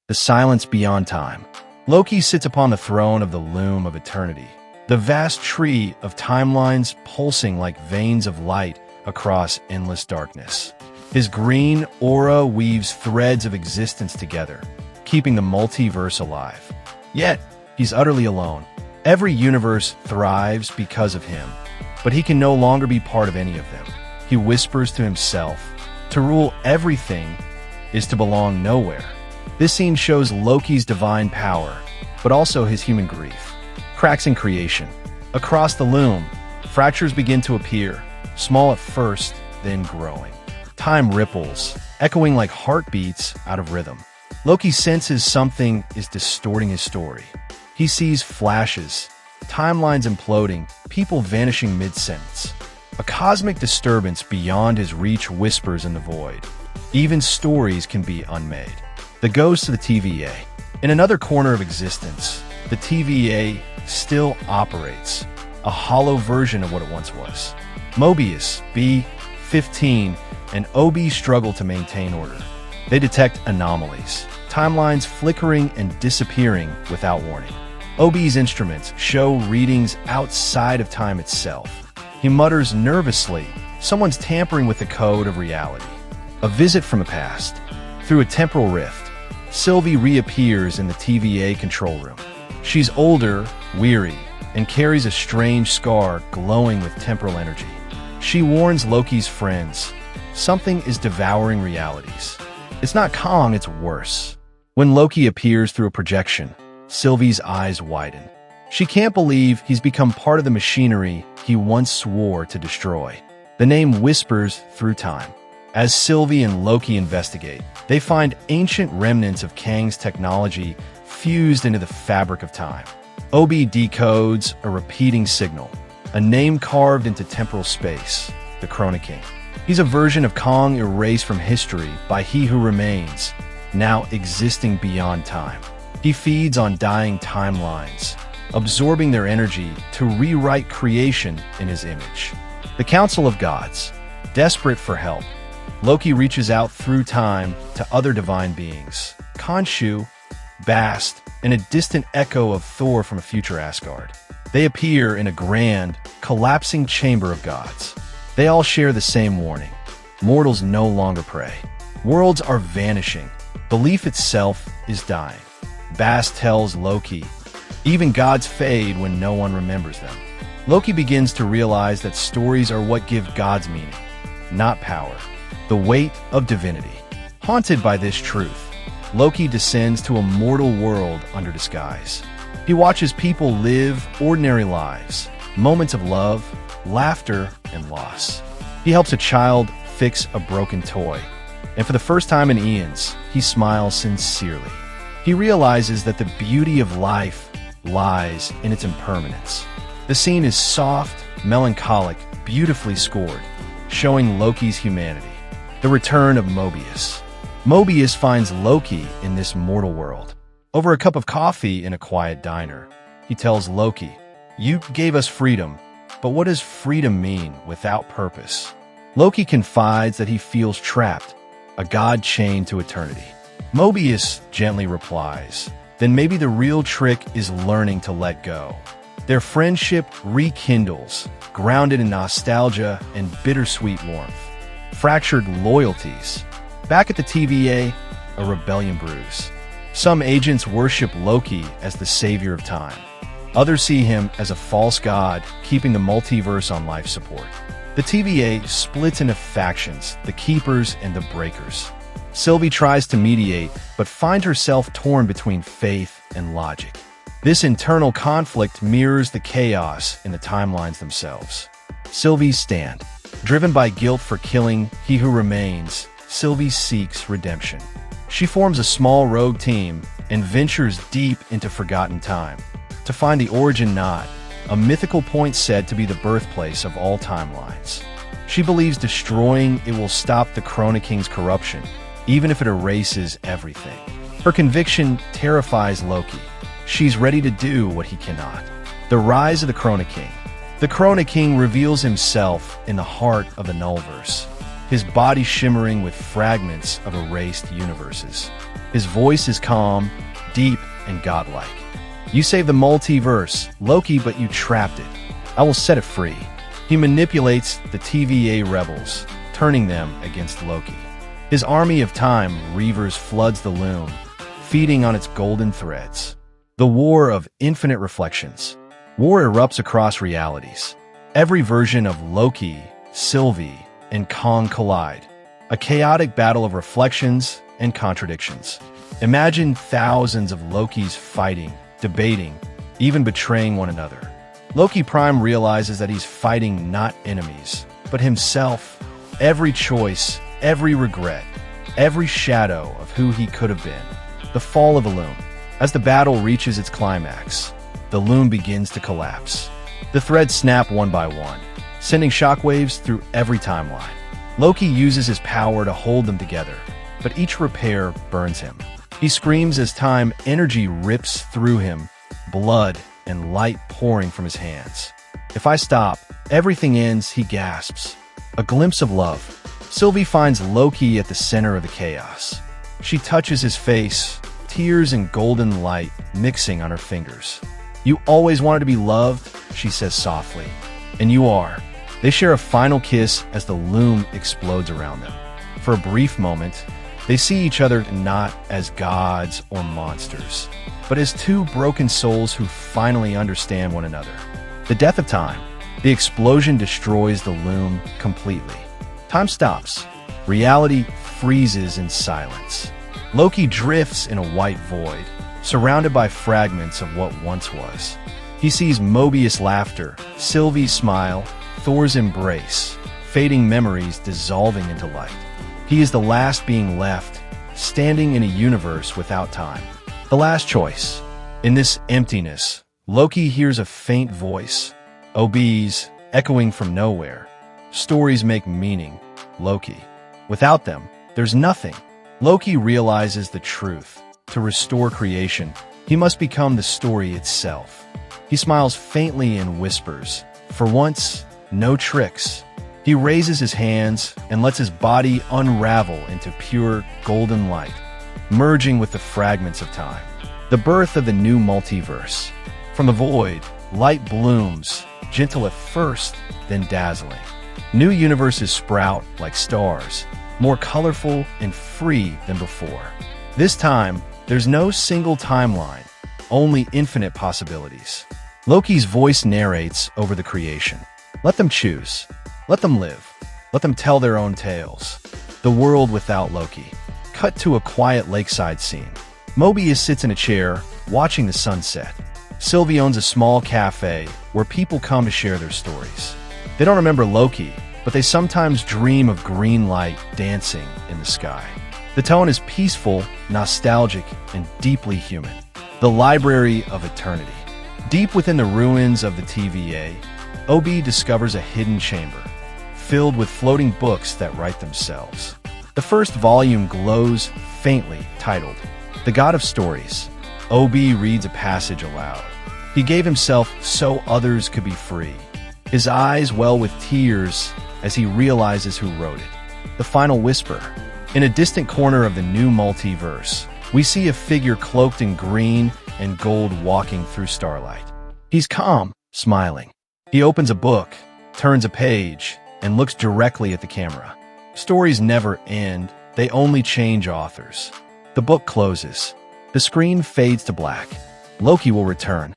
the silence beyond time. Loki sits upon the throne of the loom of eternity, the vast tree of timelines pulsing like veins of light across endless darkness. His green aura weaves threads of existence together, keeping the multiverse alive. Yet, he's utterly alone. Every universe thrives because of him, but he can no longer be part of any of them. He whispers to himself, to rule everything is to belong nowhere. This scene shows Loki's divine power, but also his human grief. Cracks in creation. Across the loom, fractures begin to appear, small at first, then growing. Time ripples, echoing like heartbeats out of rhythm. Loki senses something is distorting his story. He sees flashes, timelines imploding, people vanishing mid-sentence. A cosmic disturbance beyond his reach whispers in the void. Even stories can be unmade. The ghost of the TVA. In another corner of existence, the TVA still operates, a hollow version of what it once was. Mobius, B-15, and OB struggle to maintain order. They detect anomalies, timelines flickering and disappearing without warning. OB's instruments show readings outside of time itself. He mutters nervously, someone's tampering with the code of reality. A visit from the past. Through a temporal rift, Sylvie reappears in the TVA control room. She's older, weary, and carries a strange scar glowing with temporal energy. She warns Loki's friends, something is devouring realities. It's not Kang, it's worse. When Loki appears through a projection, Sylvie's eyes widen. She can't believe he's become part of the machinery he once swore to destroy. The name whispers through time. As Sylvie and Loki investigate, they find ancient remnants of Kang's technology fused into the fabric of time. OB decodes a repeating signal, a name carved into temporal space, the Chrono King. He's a version of Kang erased from history by He Who Remains, now existing beyond time. He feeds on dying timelines, absorbing their energy to rewrite creation in his image. The Council of Gods, desperate for help, Loki reaches out through time to other divine beings, Khonshu, Bast, and a distant echo of Thor from a future Asgard. They appear in a grand, collapsing chamber of gods. They all share the same warning. Mortals no longer pray. Worlds are vanishing. Belief itself is dying. Bast tells Loki, even gods fade when no one remembers them. Loki begins to realize that stories are what give gods meaning, not power. The weight of divinity. Haunted by this truth, Loki descends to a mortal world under disguise. He watches people live ordinary lives, moments of love, laughter, and loss. He helps a child fix a broken toy, and for the first time in eons, he smiles sincerely. He realizes that the beauty of life lies in its impermanence. The scene is soft, melancholic, beautifully scored, showing Loki's humanity. The return of Mobius. Mobius finds Loki in this mortal world. Over a cup of coffee in a quiet diner, he tells Loki, "You gave us freedom, but what does freedom mean without purpose?" Loki confides that he feels trapped, a god chained to eternity. Mobius gently replies, then maybe the real trick is learning to let go. Their friendship rekindles, grounded in nostalgia and bittersweet warmth. Fractured loyalties. Back at the TVA, a rebellion brews. Some agents worship Loki as the savior of time. Others see him as a false god, keeping the multiverse on life support. The TVA splits into factions, the Keepers and the Breakers. Sylvie tries to mediate, but finds herself torn between faith and logic. This internal conflict mirrors the chaos in the timelines themselves. Sylvie's stand. Driven by guilt for killing He Who Remains, Sylvie seeks redemption. She forms a small rogue team and ventures deep into forgotten time to find the Origin Knot, a mythical point said to be the birthplace of all timelines. She believes destroying it will stop the Chrono King's corruption, even if it erases everything. Her conviction terrifies Loki. She's ready to do what he cannot. The rise of the Chrono King. The Chrono King reveals himself in the heart of the Nullverse, his body shimmering with fragments of erased universes. His voice is calm, deep, and godlike. "You saved the multiverse, Loki, but you trapped it. I will set it free." He manipulates the TVA rebels, turning them against Loki. His army of time reavers floods the loom, feeding on its golden threads. The war of infinite reflections. War erupts across realities. Every version of Loki, Sylvie, and Kang collide. A chaotic battle of reflections and contradictions. Imagine thousands of Lokis fighting, debating, even betraying one another. Loki Prime realizes that he's fighting not enemies, but himself. Every choice, every regret, every shadow of who he could have been. The fall of the loom. As the battle reaches its climax, the loom begins to collapse. The threads snap one by one, sending shockwaves through every timeline. Loki uses his power to hold them together, but each repair burns him. He screams as time energy rips through him, blood and light pouring from his hands. "If I stop, everything ends," he gasps. A glimpse of love. Sylvie finds Loki at the center of the chaos. She touches his face, tears and golden light mixing on her fingers. "You always wanted to be loved," she says softly. "And you are." They share a final kiss as the loom explodes around them. For a brief moment, they see each other not as gods or monsters, but as two broken souls who finally understand one another. The death of time. The explosion destroys the loom completely. Time stops. Reality freezes in silence. Loki drifts in a white void, surrounded by fragments of what once was. He sees Mobius' laughter, Sylvie's smile, Thor's embrace, fading memories dissolving into light. He is the last being left, standing in a universe without time. The last choice. In this emptiness, Loki hears a faint voice. OBs, echoing from nowhere. Stories make meaning. Loki. Without them, there's nothing. Loki realizes the truth. To restore creation, he must become the story itself. He smiles faintly and whispers, "For once, no tricks." He raises his hands and lets his body unravel into pure golden light, merging with the fragments of time. The birth of the new multiverse. From the void, light blooms, gentle at first, then dazzling. New universes sprout like stars, more colorful and free than before. This time, there's no single timeline, only infinite possibilities. Loki's voice narrates over the creation. Let them choose. Let them live. Let them tell their own tales. The world without Loki. Cut to a quiet lakeside scene. Mobius sits in a chair, watching the sunset. Sylvie owns a small cafe where people come to share their stories. They don't remember Loki, but they sometimes dream of green light dancing in the sky. The tone is peaceful, nostalgic, and deeply human. The Library of Eternity. Deep within the ruins of the TVA, OB discovers a hidden chamber, filled with floating books that write themselves. The first volume glows faintly, titled, "The God of Stories." OB reads a passage aloud. He gave himself so others could be free. His eyes well with tears as he realizes who wrote it. The final whisper. In a distant corner of the new multiverse, we see a figure cloaked in green and gold walking through starlight. He's calm, smiling. He opens a book, turns a page, and looks directly at the camera. Stories never end, they only change authors. The book closes. The screen fades to black. Loki will return,